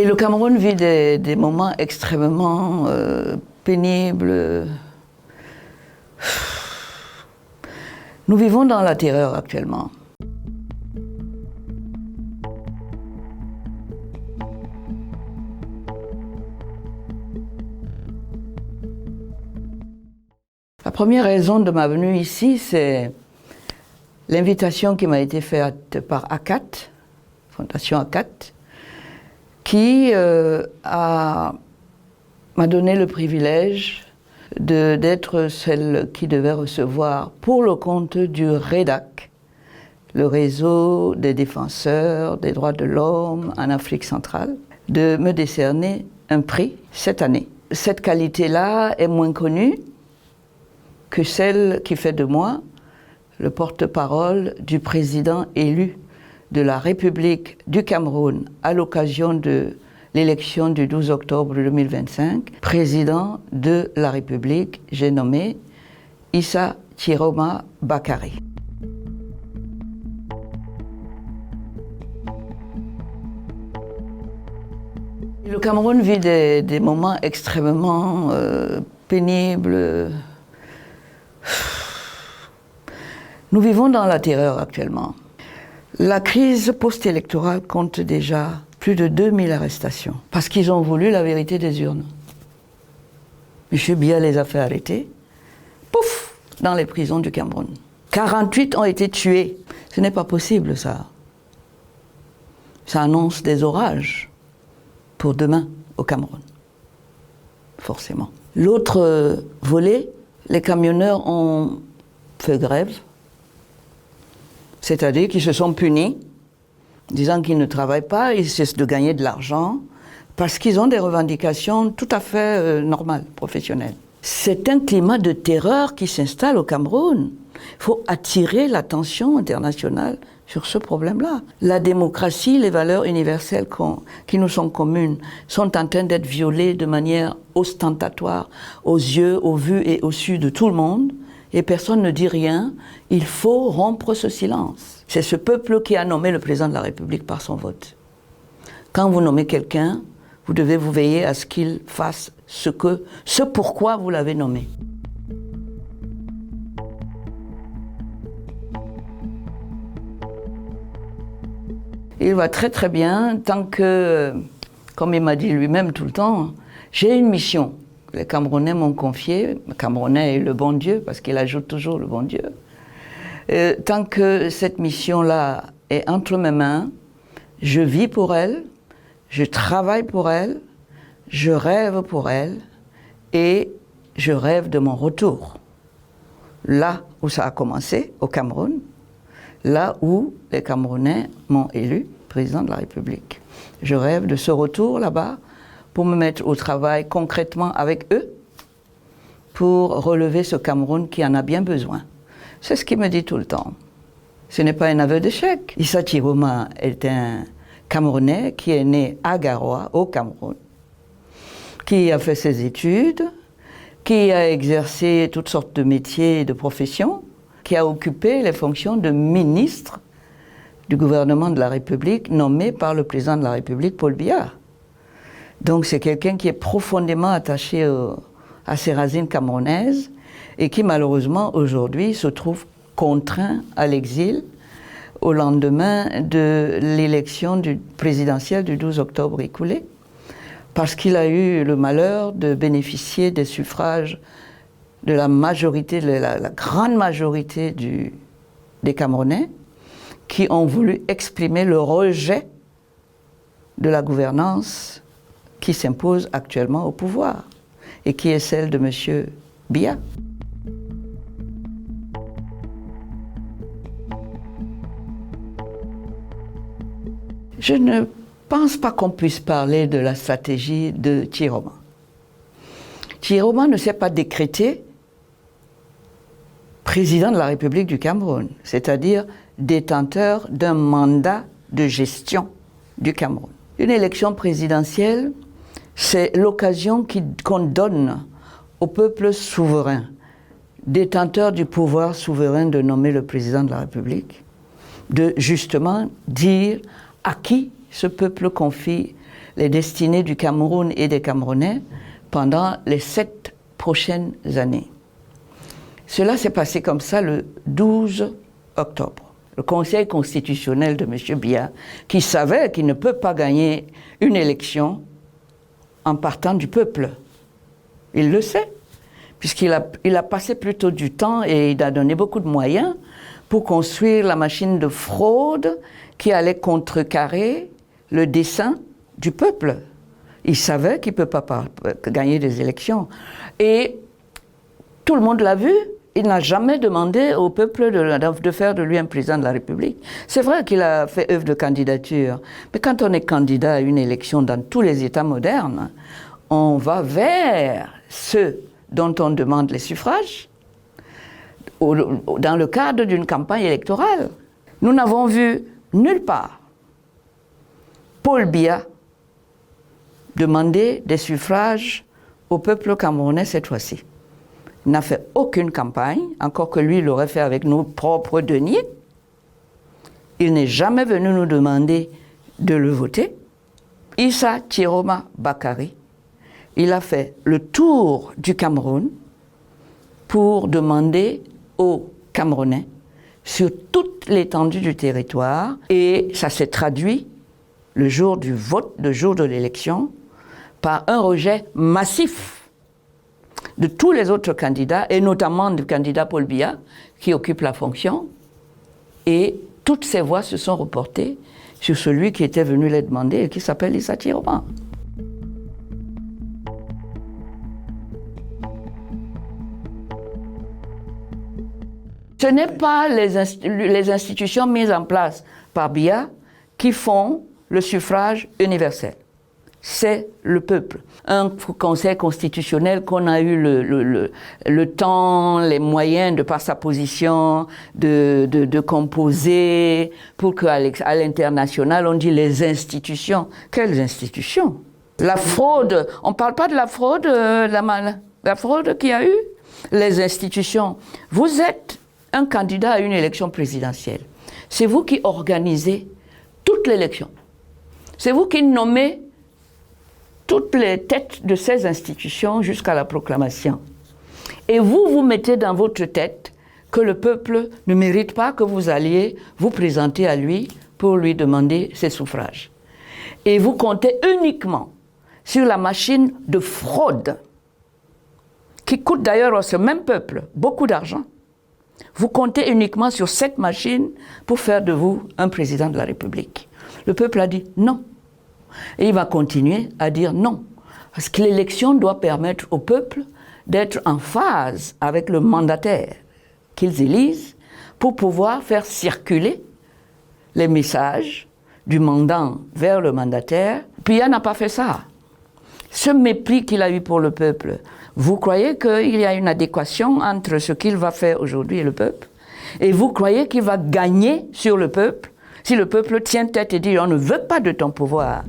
Et le Cameroun vit des moments extrêmement pénibles. Nous vivons dans la terreur actuellement. La première raison de ma venue ici, c'est l'invitation qui m'a été faite par ACAT, Fondation ACAT, qui m'a donné le privilège d'être celle qui devait recevoir, pour le compte du REDAC, le réseau des défenseurs des droits de l'homme en Afrique centrale, de me décerner un prix cette année. Cette qualité-là est moins connue que celle qui fait de moi le porte-parole du président élu de la République du Cameroun à l'occasion de l'élection du 12 octobre 2025, président de la République, j'ai nommé Issa Chiroma Bakary. Le Cameroun vit des moments extrêmement pénibles. Nous vivons dans la terreur actuellement. La crise post-électorale compte déjà plus de 2000 arrestations, parce qu'ils ont voulu la vérité des urnes. M. Biya les a fait arrêter, pouf, dans les prisons du Cameroun. 48 ont été tués. Ce n'est pas possible, ça. Ça annonce des orages pour demain au Cameroun, forcément. L'autre volet, les camionneurs ont fait grève, c'est-à-dire qu'ils se sont punis, disant qu'ils ne travaillent pas, ils cessent de gagner de l'argent, parce qu'ils ont des revendications tout à fait normales, professionnelles. C'est un climat de terreur qui s'installe au Cameroun. Il faut attirer l'attention internationale sur ce problème-là. La démocratie, les valeurs universelles qui nous sont communes, sont en train d'être violées de manière ostentatoire, aux yeux, au vu et au su de tout le monde, et personne ne dit rien. Il faut rompre ce silence. C'est ce peuple qui a nommé le président de la République par son vote. Quand vous nommez quelqu'un, vous devez vous veiller à ce qu'il fasse ce pourquoi vous l'avez nommé. Il va très très bien tant que, comme il m'a dit lui-même tout le temps, j'ai une mission. Les Camerounais m'ont confié, le Camerounais est le bon Dieu, parce qu'il ajoute toujours le bon Dieu. Tant que cette mission-là est entre mes mains, je vis pour elle, je travaille pour elle, je rêve pour elle, et je rêve de mon retour. Là où ça a commencé, au Cameroun, là où les Camerounais m'ont élu président de la République. Je rêve de ce retour là-bas, pour me mettre au travail concrètement avec eux, pour relever ce Cameroun qui en a bien besoin. C'est ce qu'il me dit tout le temps. Ce n'est pas un aveu d'échec. Issa Chiroma est un Camerounais qui est né à Garoua, au Cameroun, qui a fait ses études, qui a exercé toutes sortes de métiers et de professions, qui a occupé les fonctions de ministre du gouvernement de la République nommé par le président de la République, Paul Biya. Donc c'est quelqu'un qui est profondément attaché à ses racines camerounaises et qui malheureusement aujourd'hui se trouve contraint à l'exil au lendemain de l'élection présidentielle du 12 octobre écoulé, parce qu'il a eu le malheur de bénéficier des suffrages de la majorité, la grande majorité des Camerounais, qui ont voulu exprimer le rejet de la gouvernance qui s'impose actuellement au pouvoir et qui est celle de M. Biya. Je ne pense pas qu'on puisse parler de la stratégie de Chiroma. Chiroma ne s'est pas décrété président de la République du Cameroun, c'est-à-dire détenteur d'un mandat de gestion du Cameroun. Une élection présidentielle, c'est l'occasion qu'on donne au peuple souverain, détenteur du pouvoir souverain de nommer le président de la République, de justement dire à qui ce peuple confie les destinées du Cameroun et des Camerounais pendant les 7 prochaines années. Cela s'est passé comme ça le 12 octobre. Le Conseil constitutionnel de M. Biya, qui savait qu'il ne peut pas gagner une élection en partant du peuple. Il le sait, puisqu'il a passé plutôt du temps et il a donné beaucoup de moyens pour construire la machine de fraude qui allait contrecarrer le dessein du peuple. Il savait qu'il ne peut pas gagner des élections. Et tout le monde l'a vu. Il n'a jamais demandé au peuple de faire de lui un président de la République. C'est vrai qu'il a fait œuvre de candidature, mais quand on est candidat à une élection dans tous les États modernes, on va vers ceux dont on demande les suffrages dans le cadre d'une campagne électorale. Nous n'avons vu nulle part Paul Biya demander des suffrages au peuple camerounais cette fois-ci. Il n'a fait aucune campagne, encore que lui l'aurait fait avec nos propres deniers. Il n'est jamais venu nous demander de le voter. Issa Chiroma Bakary, il a fait le tour du Cameroun pour demander aux Camerounais sur toute l'étendue du territoire, et ça s'est traduit le jour du vote, le jour de l'élection, par un rejet massif de tous les autres candidats, et notamment du candidat Paul Biya, qui occupe la fonction, et toutes ces voix se sont reportées sur celui qui était venu les demander et qui s'appelle Issa Chiroma. Ce n'est pas les institutions mises en place par Biya qui font le suffrage universel. C'est le peuple. Un conseil constitutionnel qu'on a eu le temps, les moyens, de par sa position, de composer, pour qu'à l'international, on dit les institutions. Quelles institutions? La fraude, on ne parle pas de la fraude, la fraude qu'il y a eu. Les institutions. Vous êtes un candidat à une élection présidentielle. C'est vous qui organisez toute l'élection. C'est vous qui nommez toutes les têtes de ces institutions jusqu'à la proclamation. Et vous, vous mettez dans votre tête que le peuple ne mérite pas que vous alliez vous présenter à lui pour lui demander ses suffrages. Et vous comptez uniquement sur la machine de fraude, qui coûte d'ailleurs à ce même peuple beaucoup d'argent. Vous comptez uniquement sur cette machine pour faire de vous un président de la République. Le peuple a dit non. Et il va continuer à dire non. Parce que l'élection doit permettre au peuple d'être en phase avec le mandataire qu'ils élisent pour pouvoir faire circuler les messages du mandant vers le mandataire. Biya n'a pas fait ça. Ce mépris qu'il a eu pour le peuple, vous croyez qu'il y a une adéquation entre ce qu'il va faire aujourd'hui et le peuple? Et vous croyez qu'il va gagner sur le peuple si le peuple tient tête et dit « on ne veut pas de ton pouvoir ».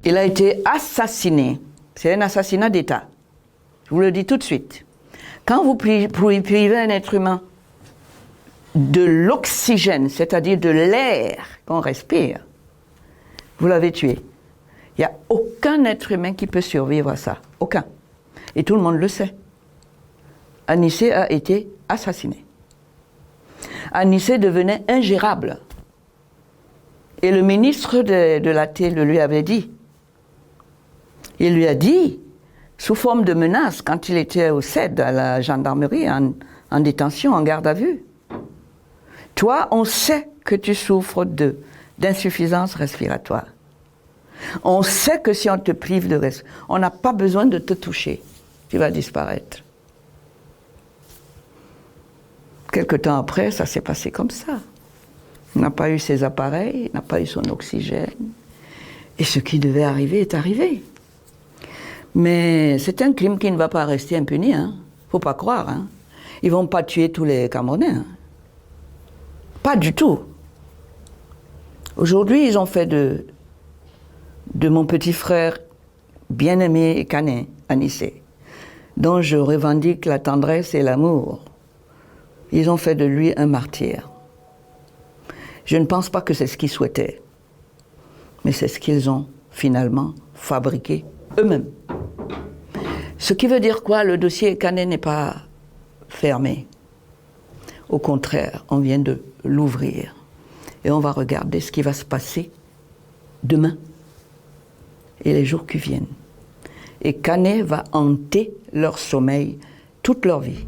Il a été assassiné. C'est un assassinat d'État. Je vous le dis tout de suite. Quand vous privez un être humain de l'oxygène, c'est-à-dire de l'air qu'on respire, vous l'avez tué. Il n'y a aucun être humain qui peut survivre à ça. Aucun. Et tout le monde le sait. Anissé a été assassiné. Anissé devenait ingérable. Et le ministre de la le lui avait dit. Il lui a dit, sous forme de menace, quand il était au CED, à la gendarmerie, en détention, en garde à vue. Toi, on sait que tu souffres d'insuffisance respiratoire. On sait que si on te prive de respiration, on n'a pas besoin de te toucher. Tu vas disparaître. Quelque temps après, ça s'est passé comme ça. Il n'a pas eu ses appareils, il n'a pas eu son oxygène. Et ce qui devait arriver est arrivé. Mais c'est un crime qui ne va pas rester impuni. Hein. Faut pas croire. Hein. Ils ne vont pas tuer tous les Camerounais. Hein. Pas du tout. Aujourd'hui, ils ont fait de mon petit frère bien-aimé et canin, Anissé, dont je revendique la tendresse et l'amour Ils ont fait de lui un martyr. Je ne pense pas que c'est ce qu'ils souhaitaient, mais c'est ce qu'ils ont finalement fabriqué eux-mêmes. Ce qui veut dire quoi? Le dossier Canet n'est pas fermé. Au contraire, on vient de l'ouvrir. Et on va regarder ce qui va se passer demain et les jours qui viennent. Et Canet va hanter leur sommeil toute leur vie.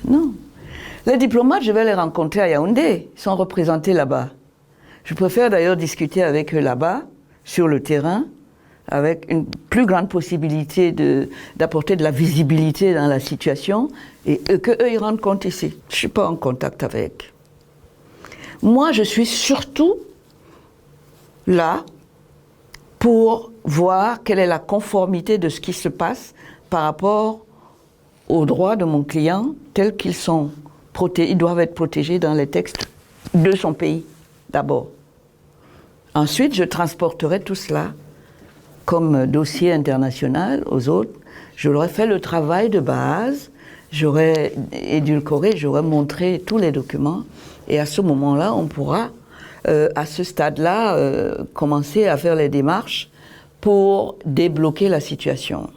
Non. Les diplomates, je vais les rencontrer à Yaoundé. Ils sont représentés là-bas. Je préfère d'ailleurs discuter avec eux là-bas, sur le terrain, avec une plus grande possibilité d'apporter de la visibilité dans la situation et qu'eux, ils rendent compte ici. Je ne suis pas en contact avec. Moi, je suis surtout là pour voir quelle est la conformité de ce qui se passe par rapport aux droits de mon client tels qu'ils sont protégés. Ils doivent être protégés dans les textes de son pays, d'abord. Ensuite, je transporterai tout cela comme dossier international aux autres. Je leur ai fait le travail de base, j'aurais édulcoré, j'aurais montré tous les documents, et à ce moment-là, on pourra, à ce stade-là, commencer à faire les démarches pour débloquer la situation.